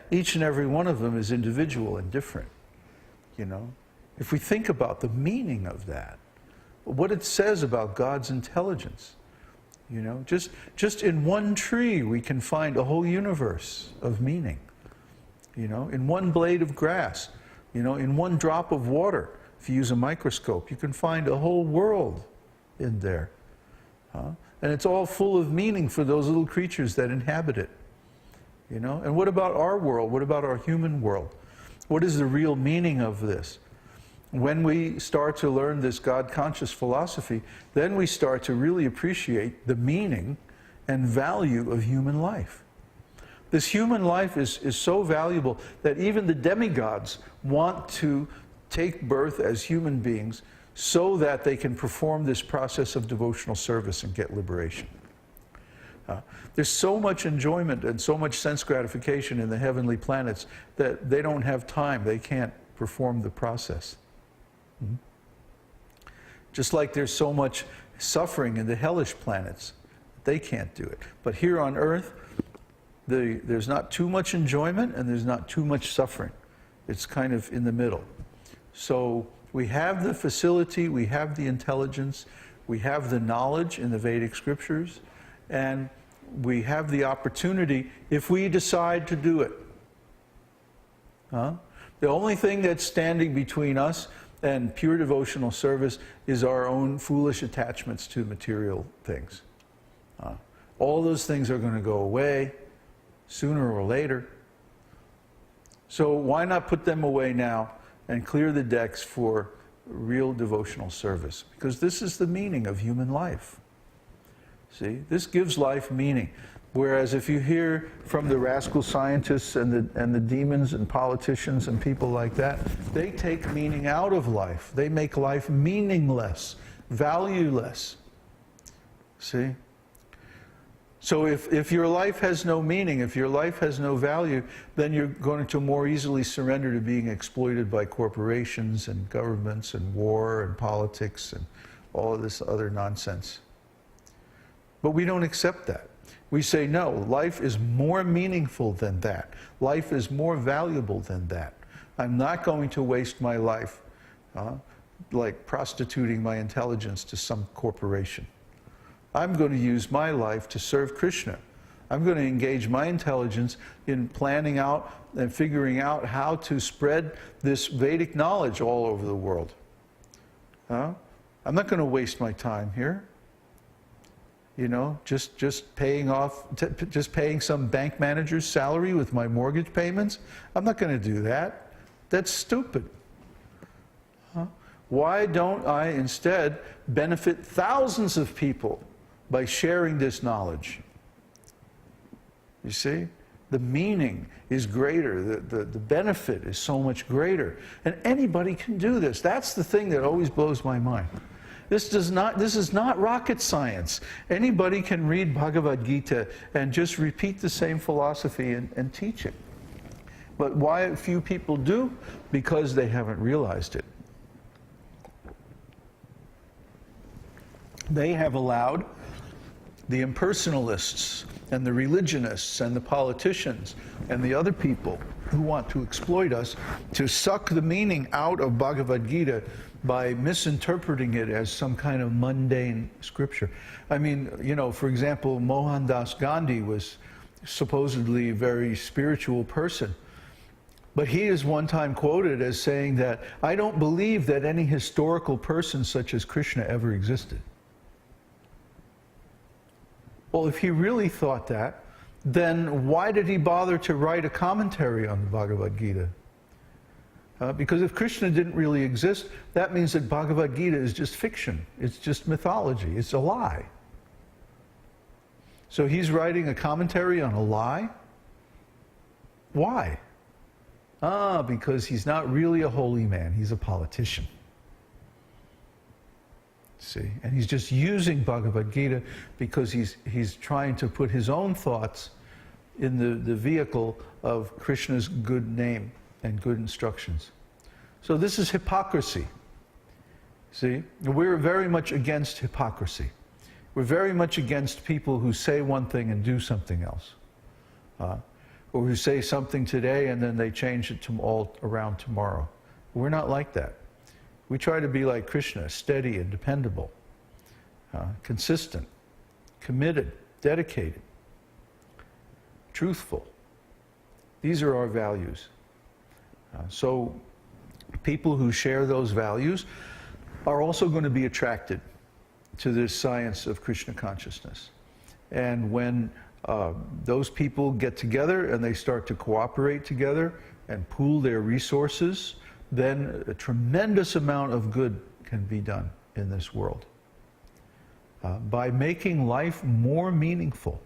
each and every one of them is individual and different, you know. If we think about the meaning of that, what it says about God's intelligence, you know, just in one tree we can find a whole universe of meaning, you know, in one blade of grass, you know, in one drop of water. If you use a microscope, you can find a whole world in there. And it's all full of meaning for those little creatures that inhabit it. You know? And what about our world? What about our human world? What is the real meaning of this? When we start to learn this God-conscious philosophy, then we start to really appreciate the meaning and value of human life. This human life is so valuable that even the demigods want to take birth as human beings so that they can perform this process of devotional service and get liberation. There's so much enjoyment and so much sense gratification in the heavenly planets that they don't have time, they can't perform the process. Just like there's so much suffering in the hellish planets, they can't do it. But here on earth, there's not too much enjoyment and there's not too much suffering. It's kind of in the middle. So we have the facility, we have the intelligence, we have the knowledge in the Vedic scriptures, and we have the opportunity if we decide to do it. The only thing that's standing between us and pure devotional service is our own foolish attachments to material things. All those things are going to go away sooner or later. So why not put them away now and clear the decks for real devotional service? Because this is the meaning of human life. See, this gives life meaning. Whereas if you hear from the rascal scientists and the demons and politicians and people like that, they take meaning out of life. They make life meaningless, valueless. See? So if your life has no meaning, if your life has no value, then you're going to more easily surrender to being exploited by corporations and governments and war and politics and all of this other nonsense. But we don't accept that. We say, no, life is more meaningful than that. Life is more valuable than that. I'm not going to waste my life like prostituting my intelligence to some corporation. I'm going to use my life to serve Kṛṣṇa. I'm going to engage my intelligence in planning out and figuring out how to spread this Vedic knowledge all over the world. I'm not going to waste my time here. You know, just paying some bank manager's salary with my mortgage payments. I'm not going to do that. That's stupid. Why don't I instead benefit thousands of people by sharing this knowledge? You see? The meaning is greater, the benefit is so much greater. And anybody can do this. That's the thing that always blows my mind. This is not rocket science. Anybody can read Bhagavad-gītā and just repeat the same philosophy and teach it. But why few people do? Because they haven't realized it. They have allowed the impersonalists and the religionists and the politicians and the other people who want to exploit us to suck the meaning out of Bhagavad-gītā by misinterpreting it as some kind of mundane scripture. I mean, you know, for example, Mohandas Gandhi was supposedly a very spiritual person. But he is one time quoted as saying that, I don't believe that any historical person such as Kṛṣṇa ever existed. Well, if he really thought that, then why did he bother to write a commentary on the Bhagavad-gītā? Because if Kṛṣṇa didn't really exist, that means that Bhagavad-gītā is just fiction. It's just mythology. It's a lie. So he's writing a commentary on a lie? Why? Because he's not really a holy man. He's a politician. See? And he's just using Bhagavad-gītā because he's trying to put his own thoughts in the vehicle of Krishna's good name and good instructions. So this is hypocrisy. See? We're very much against hypocrisy. We're very much against people who say one thing and do something else. or who say something today and then they change it to all around tomorrow. We're not like that. We try to be like Kṛṣṇa, steady and dependable, consistent, committed, dedicated, truthful. These are our values. So people who share those values are also going to be attracted to this science of Kṛṣṇa consciousness. And when those people get together and they start to cooperate together and pool their resources, then a tremendous amount of good can be done in this world. By making life more meaningful.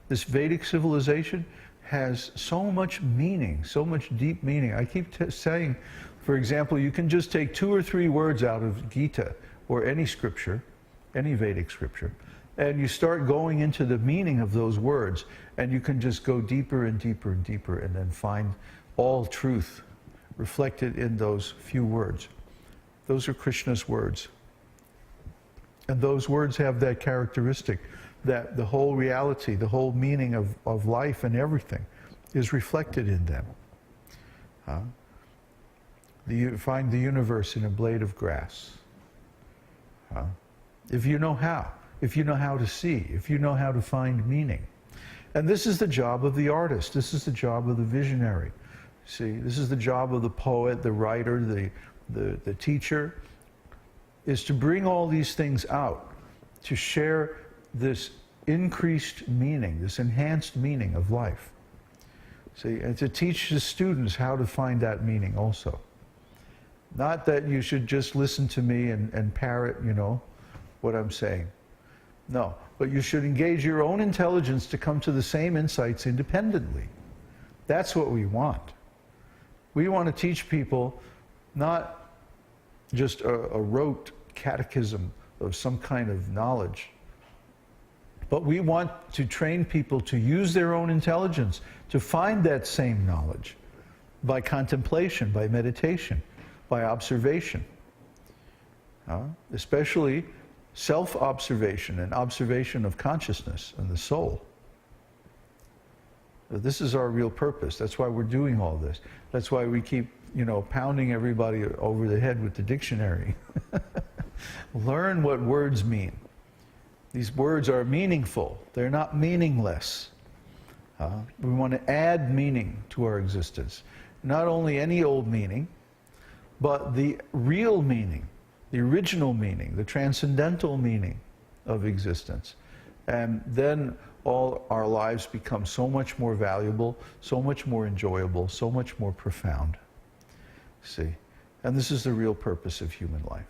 This Vedic civilization has so much meaning, so much deep meaning. I keep saying, for example, you can just take 2 or 3 words out of Gita or any scripture, any Vedic scripture, and you start going into the meaning of those words, and you can just go deeper and deeper and deeper and then find all truth reflected in those few words. Those are Kṛṣṇa's words. And those words have that characteristic that the whole reality, the whole meaning of life and everything is reflected in them. You find the universe in a blade of grass. If you know how to see, if you know how to find meaning. And this is the job of the artist, this is the job of the visionary. See, this is the job of the poet, the writer, the teacher, is to bring all these things out, to share this increased meaning, this enhanced meaning of life. See, and to teach the students how to find that meaning also. Not that you should just listen to me and parrot, you know, what I'm saying. No, but you should engage your own intelligence to come to the same insights independently. That's what we want. We want to teach people not just a rote catechism of some kind of knowledge, but we want to train people to use their own intelligence to find that same knowledge by contemplation, by meditation, by observation. Especially self-observation and observation of consciousness and the soul. This is our real purpose. That's why we're doing all this. That's why we keep, you know, pounding everybody over the head with the dictionary. Learn what words mean. These words are meaningful. They're not meaningless. We want to add meaning to our existence. Not only any old meaning, but the real meaning, the original meaning, the transcendental meaning of existence. And then all our lives become so much more valuable, so much more enjoyable, so much more profound. See? And this is the real purpose of human life.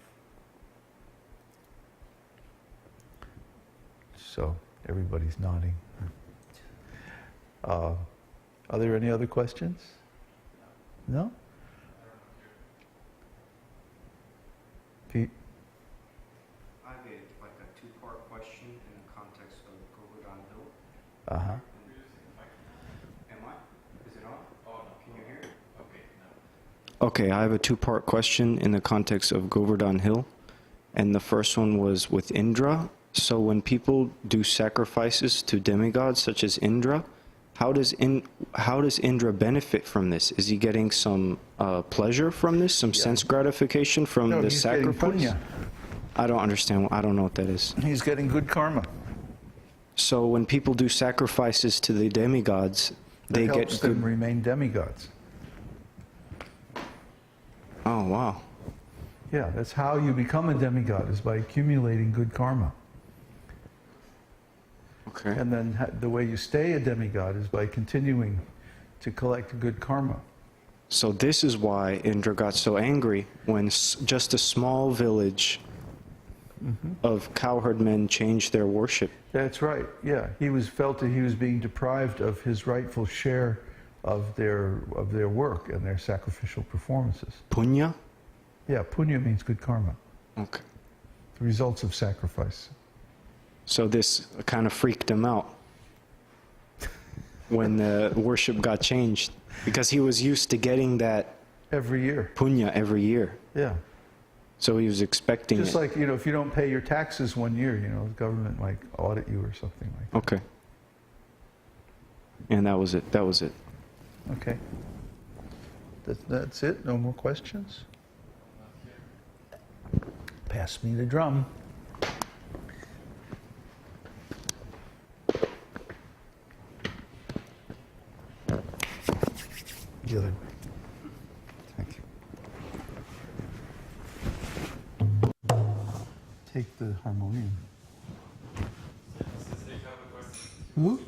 So, everybody's nodding. Are there any other questions? No? Pete? I have a two-part question in the context of Govardhan Hill. Uh-huh. Am I? Is it on? Oh, no. Can you hear it? Okay, no. Okay, I have a two-part question in the context of Govardhan Hill. And the first one was with Indra. So when people do sacrifices to demigods such as Indra, how does Indra benefit from this? Is he getting some pleasure from this, some sense gratification from the sacrifice? He's getting punya. I don't understand. I don't know what that is. He's getting good karma. So when people do sacrifices to the demigods, they get helps them remain demigods. Oh, wow. Yeah, that's how you become a demigod, is by accumulating good karma. Okay. And then the way you stay a demigod is by continuing to collect good karma. So this is why Indra got so angry when just a small village of cowherd men changed their worship. That's right, yeah. He felt that he was being deprived of his rightful share of their work and their sacrificial performances. Punya? Yeah, punya means good karma. Okay. The results of sacrifice. So this kind of freaked him out when the worship got changed, because he was used to getting that every year. Punya every year. Yeah. So he was expecting Just like, you know, if you don't pay your taxes one year, you know, the government might audit you or something like that. Okay. And that was it. That was it. Okay. That's it? No more questions? Pass me the drum. Good. Thank you. Take the harmonium. Who?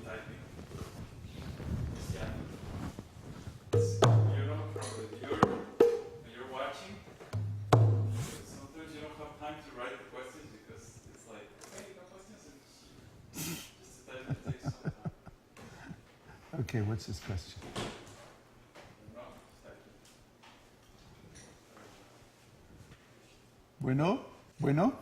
You're watching, sometimes you don't have time to write the questions because it's like, okay, you got questions, and just the time it takes some time. Okay, what's his question? No, it's like, Bueno? Bueno?